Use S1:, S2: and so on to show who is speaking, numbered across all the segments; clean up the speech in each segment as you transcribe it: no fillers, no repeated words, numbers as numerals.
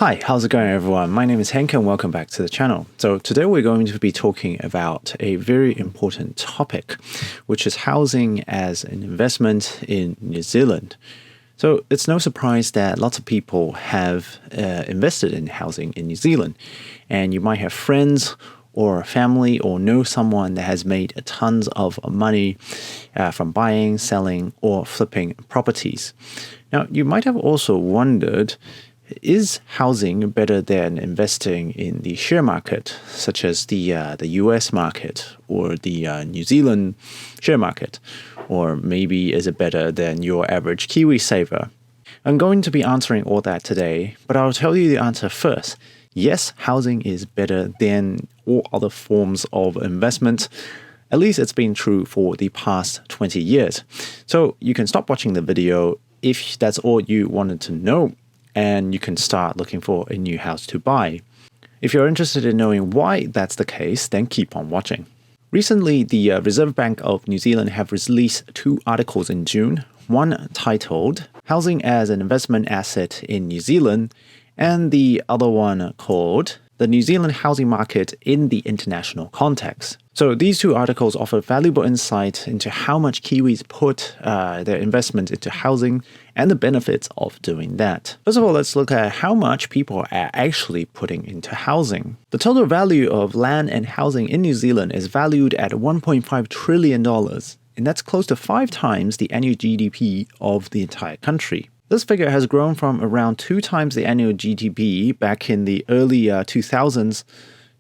S1: Hi, how's it going everyone? My name is Hank and welcome back to the channel. So today we're going to be talking about a very important topic, which is housing as an investment in New Zealand. So it's no surprise that lots of people have invested in housing in New Zealand, and you might have friends or family or know someone that has made tons of money from buying, selling, or flipping properties. Now, you might have also wondered, is housing better than investing in the share market, such as the US market or the New Zealand share market? Or maybe is it better than your average Kiwi saver? I'm going to be answering all that today, but I'll tell you the answer first. Yes, housing is better than all other forms of investment. At least it's been true for the past 20 years. So you can stop watching the video if that's all you wanted to know, and you can start looking for a new house to buy. If you're interested in knowing why that's the case, then keep on watching. Recently, the Reserve Bank of New Zealand have released two articles in June, one titled Housing as an Investment Asset in New Zealand, and the other one called The New Zealand Housing Market in the International Context. So these two articles offer valuable insight into how much Kiwis put their investment into housing and the benefits of doing that. First of all, let's look at how much people are actually putting into housing. The total value of land and housing in New Zealand is valued at $1.5 trillion, and that's close to 5 times the annual GDP of the entire country. This figure has grown from around 2 times the annual GDP back in the early 2000s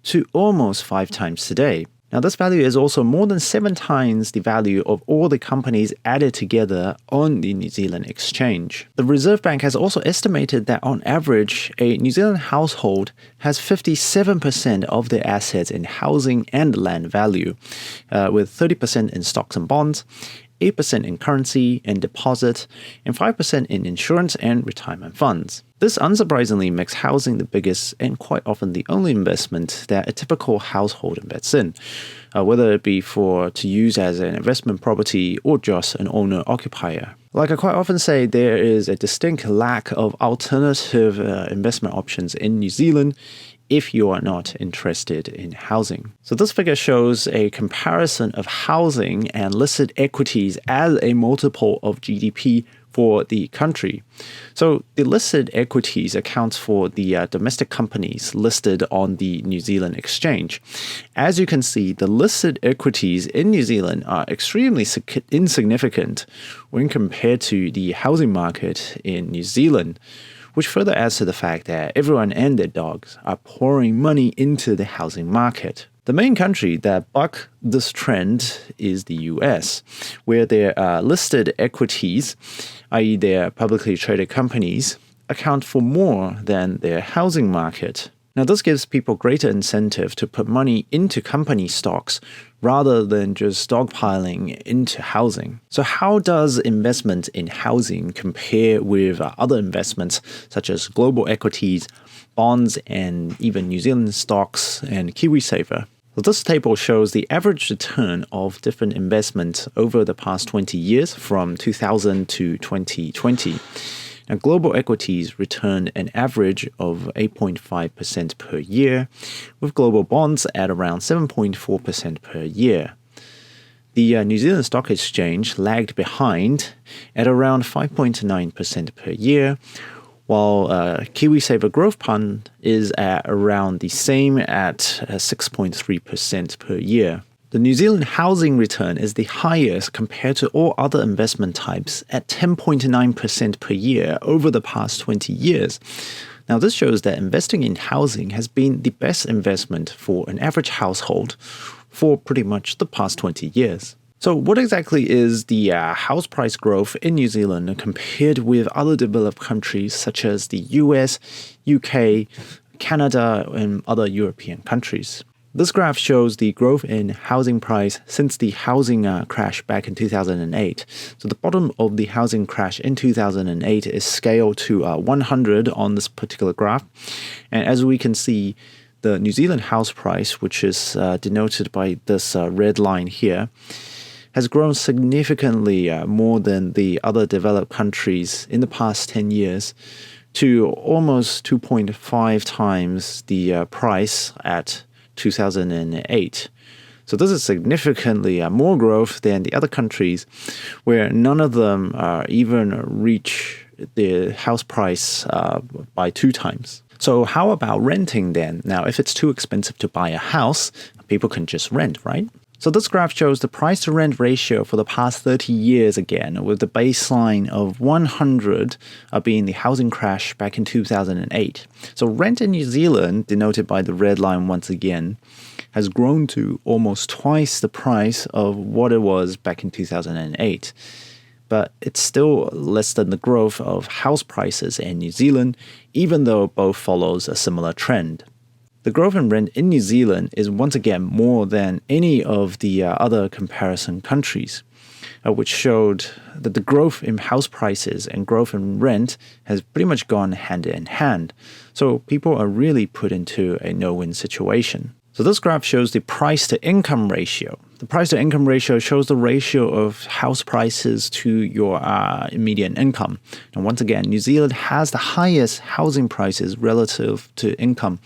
S1: to almost 5 times today. Now, this value is also more than 7 times the value of all the companies added together on the New Zealand exchange. The Reserve Bank has also estimated that on average, a New Zealand household has 57% of their assets in housing and land value, with 30% in stocks and bonds, 8% in currency and deposit, and 5% in insurance and retirement funds. This unsurprisingly makes housing the biggest and quite often the only investment that a typical household invests in, whether it be to use as an investment property or just an owner-occupier. Like I quite often say, there is a distinct lack of alternative investment options in New Zealand if you are not interested in housing. So this figure shows a comparison of housing and listed equities as a multiple of GDP for the country. So the listed equities accounts for the domestic companies listed on the New Zealand exchange. As you can see, the listed equities in New Zealand are extremely insignificant when compared to the housing market in New Zealand, which further adds to the fact that everyone and their dogs are pouring money into the housing market. The main country that bucks this trend is the US, where their listed equities, i.e. their publicly traded companies, account for more than their housing market. Now, this gives people greater incentive to put money into company stocks rather than just stockpiling into housing. So how does investment in housing compare with other investments such as global equities, bonds, and even New Zealand stocks and KiwiSaver? So this table shows the average return of different investments over the past 20 years from 2000 to 2020. Now, global equities returned an average of 8.5% per year, with global bonds at around 7.4% per year. The New Zealand Stock Exchange lagged behind at around 5.9% per year, while KiwiSaver Growth Fund is at around the same at 6.3% per year. The New Zealand housing return is the highest compared to all other investment types at 10.9% per year over the past 20 years. Now, this shows that investing in housing has been the best investment for an average household for pretty much the past 20 years. So what exactly is the house price growth in New Zealand compared with other developed countries such as the US, UK, Canada, and other European countries? This graph shows the growth in housing price since the housing crash back in 2008. So the bottom of the housing crash in 2008 is scaled to 100 on this particular graph. And as we can see, the New Zealand house price, which is denoted by this red line here, has grown significantly more than the other developed countries in the past 10 years to almost 2.5 times the price at 2008. So this is significantly more growth than the other countries, where none of them even reach the house price by 2 times. So how about renting then? Now, if it's too expensive to buy a house, people can just rent, right? So this graph shows the price to rent ratio for the past 30 years again, with the baseline of 100 being the housing crash back in 2008. So rent in New Zealand, denoted by the red line once again, has grown to almost twice the price of what it was back in 2008. But it's still less than the growth of house prices in New Zealand, even though both follows a similar trend. The growth in rent in New Zealand is once again more than any of the other comparison countries, which showed that the growth in house prices and growth in rent has pretty much gone hand in hand. So people are really put into a no-win situation. So this graph shows the price-to-income ratio. The price-to-income ratio shows the ratio of house prices to your median income. And once again, New Zealand has the highest housing prices relative to income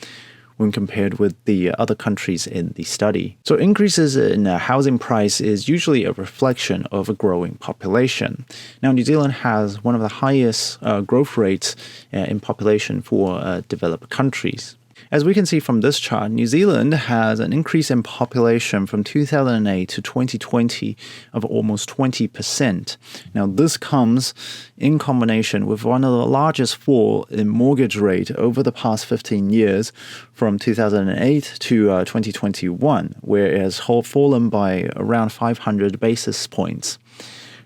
S1: when compared with the other countries in the study. So increases in housing price is usually a reflection of a growing population. Now, New Zealand has one of the highest growth rates in population for developed countries. As we can see from this chart, New Zealand has an increase in population from 2008 to 2020 of almost 20%. Now, this comes in combination with one of the largest fall in mortgage rate over the past 15 years from 2008 to 2021, where it has fallen by around 500 basis points.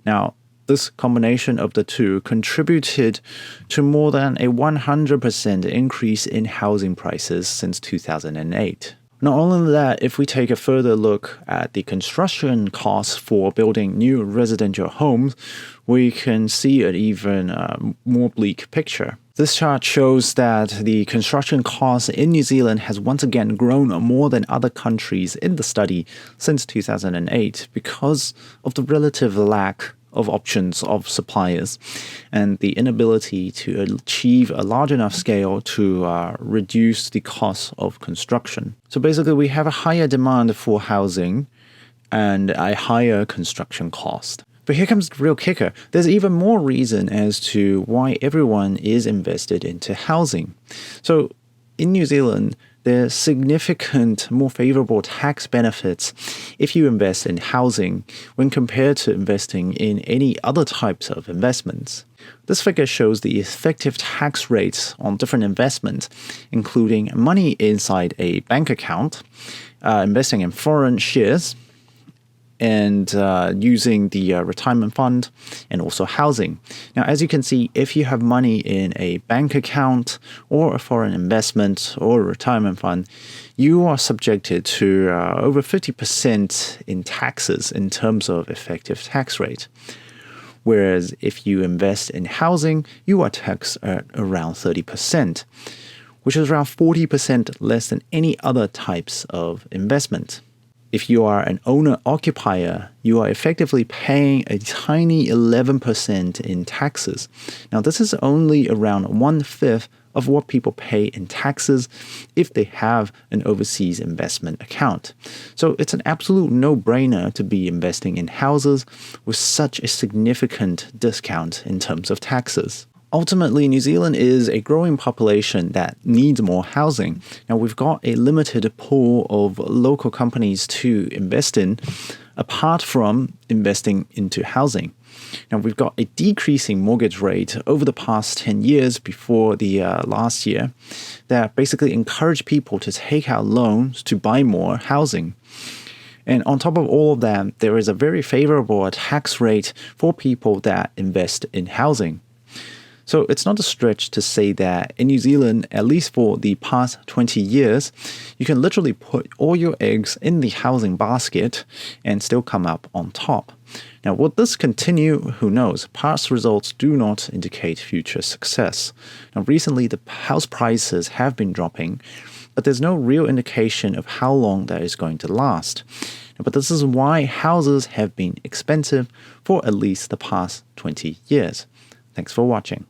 S1: Now, this combination of the two contributed to more than a 100% increase in housing prices since 2008. Not only that, if we take a further look at the construction costs for building new residential homes, we can see an even more bleak picture. This chart shows that the construction cost in New Zealand has once again grown more than other countries in the study since 2008 because of the relative lack of options of suppliers and the inability to achieve a large enough scale to reduce the cost of construction. So basically, we have a higher demand for housing and a higher construction cost. But here comes the real kicker. There's even more reason as to why everyone is invested into housing. So in New Zealand, there's significant more favorable tax benefits if you invest in housing when compared to investing in any other types of investments. This figure shows the effective tax rates on different investments, including money inside a bank account, investing in foreign shares, and using the retirement fund, and also housing. Now, as you can see, if you have money in a bank account or a foreign investment or a retirement fund, you are subjected to over 50% in taxes in terms of effective tax rate. Whereas if you invest in housing, you are taxed at around 30%, which is around 40% less than any other types of investment. If you are an owner-occupier, you are effectively paying a tiny 11% in taxes. Now, this is only around 1/5 of what people pay in taxes if they have an overseas investment account. So it's an absolute no-brainer to be investing in houses with such a significant discount in terms of taxes. Ultimately, New Zealand is a growing population that needs more housing. Now, we've got a limited pool of local companies to invest in, apart from investing into housing. Now, we've got a decreasing mortgage rate over the past 10 years before the last year that basically encourage people to take out loans to buy more housing. And on top of all of that, there is a very favorable tax rate for people that invest in housing. So it's not a stretch to say that in New Zealand, at least for the past 20 years, you can literally put all your eggs in the housing basket and still come up on top. Now, will this continue? Who knows? Past results do not indicate future success. Now, recently, the house prices have been dropping, but there's no real indication of how long that is going to last. But this is why houses have been expensive for at least the past 20 years. Thanks for watching.